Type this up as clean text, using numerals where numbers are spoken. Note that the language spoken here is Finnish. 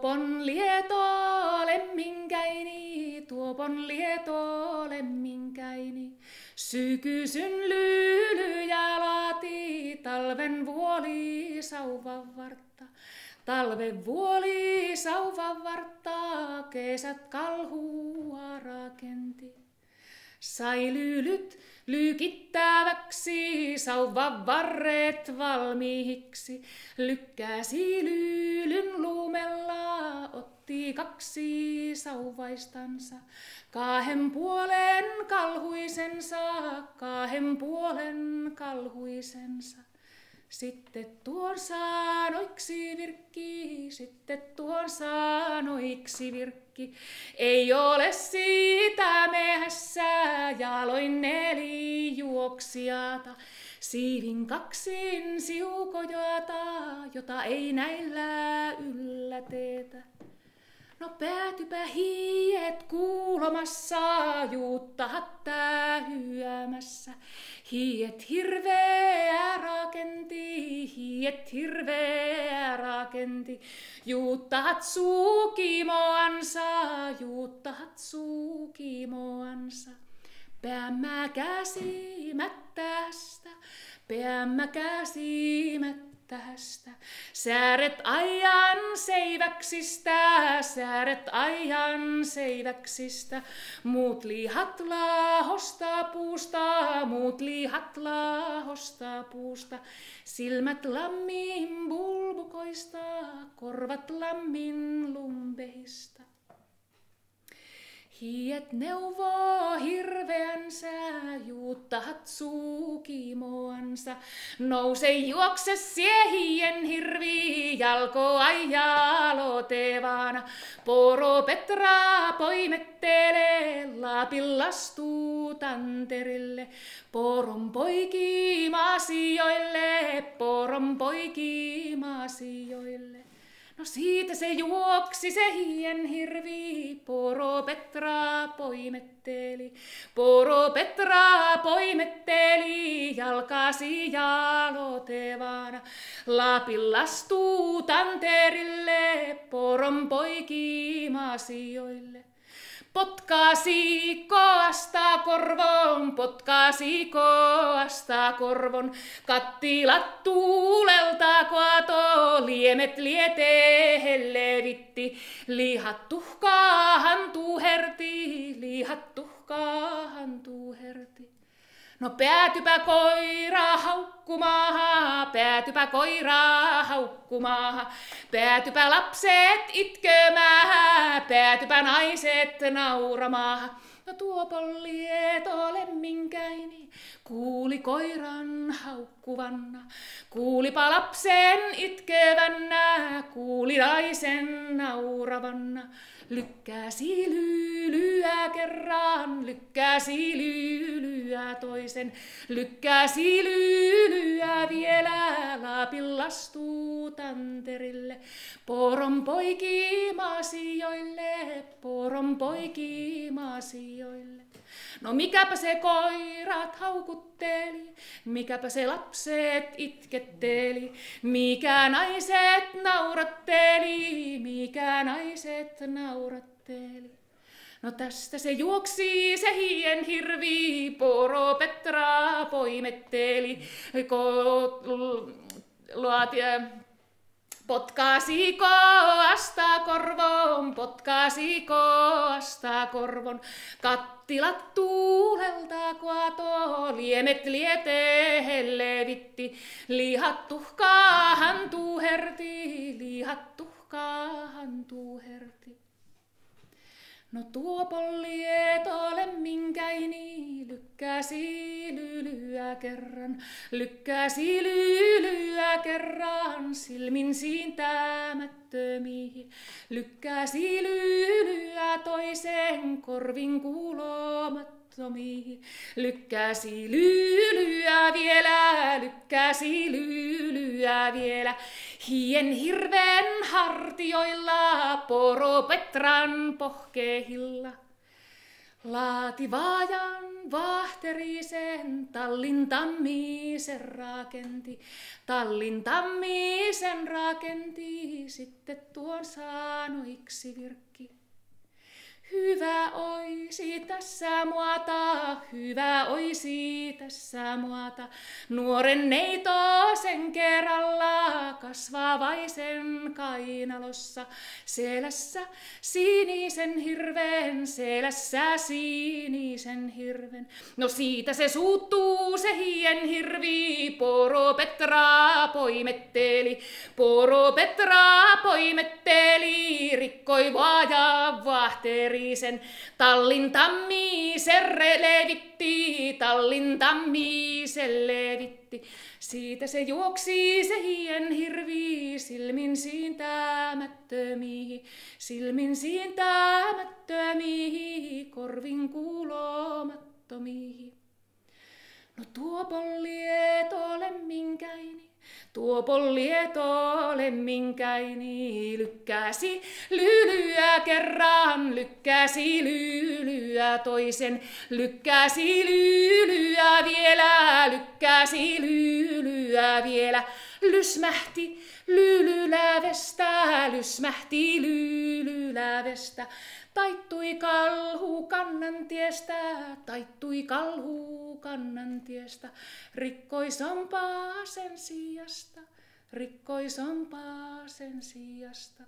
tuopon lieto lemminkäini. Sykysyn lyylyjä laati, talven vuoli sauvan vartta. Talven vuoli sauvan vartta, kesät kalhua rakenti. Sai lyylyt lykittäväksi, sauvan varret valmiiksi. Lykkäsi lyylyn luumella, otti 2 sauvaistansa. 2 puolen kalhuisensa. Sitten tuon sanoiksi virkki. Ei ole siitä mehässä jaloin 4 juoksijata. Siivin 2 siukojata, jota ei näillä yllätetä. No päätypä hiiet kuulomassa, juuttahat hyömässä. Hiiet hirveä rakenti, juuttahat suukimoansa. Päämmä käsimättästä, sääret ajan seiväksistä, muut lihat laahosta puusta, silmät lammin bulbukoista, korvat lammin lumpehista. Hiiet neuvoo hirveänsä, juuttahat suukimoansa. Nouse juokse sie hien hirvi, jalkoai jalotevana. Poro Petra poimettelee, Lapin lastuu tanterille. Poron poikimasioille. No siitä se juoksi se hien hirvi, Poro Petra poimetteli, jalkasi jalotevana. Lapin lastuu tanterille, poron poikimasioille. Potkaasi koasta korvon, kattilat tuulelta kaatoo, liemet lietehen levitti, lihat tuhkaahan tuherti. No päätypä koira haukkumaahan, päätypä lapset itkemään, päätypä naiset nauramaahan. No tuopon lieto lemminkäini, kuuli koiran haukkuvanna, kuulipa lapsen itkevänä, kuuli naisen nauravanna. Lykkäsi lyylyä kerran, lykkäsi lyylyä toisen, lykkäsi lyylyä vielä, Lapin lastuu tanterille. Poron poikimasioille. No mikäpä se koirat haukutteli, mikäpä se lapset itketteli, mikä naiset nauratteli. No tästä se juoksi se hien hirvi, Poro Petra poimetteli, potkaasi koasta korvon, kattilat tuulelta kaatoo, liemet lietehen levitti, lihat tuhkaahan tuherti. No tuopon lieto lemminkäini, lykkäsi lyylyä kerran, silmin siintämättömiin. Lykkäsi lyylyä toisen, korvin kuulomattomiin. Lykkäsi lyylyä vielä, hien hirven hartioilla, Poro Petran pohkeilla. Laati vaajan vahterisen, tallin tammisen rakenti. Tallin tammisen rakenti, sitten tuon saanoiksi virkki. Hyvä oisi tässä muota, hyvä oisi tässä muota. Nuoren neitosen kerralla kasvavaisen kainalossa. Selässä sinisen hirven, selässä sinisen hirven. No siitä se suuttuu se hien hirvi, Poro Petra poimetteli. Poro Petra poimetteli, rikkoi vaaja vahteri. Tallin tammisen levitti, tallin tammisen levitti. Siitä se juoksi se hien hirvi, silmin siintämättömihi, silmin siintämättömihi, korvin kuulomattomihi. No tuo pollieto lemminkäini, tuo pollieto lemminkäini, lykkäsi lyylyä kerran, lykkäsi lyylyä toisen, lykkäsi lyylyä vielä, lykkäsi lyylyä vielä, lysmähti lyylylävestä, lysmähti lyylylävestä. Taittui kalhu kannan tiestä, taittui kalhu kannan tiestä, rikkoi sompaa sen sijasta, rikkoi sompaa sen sijasta.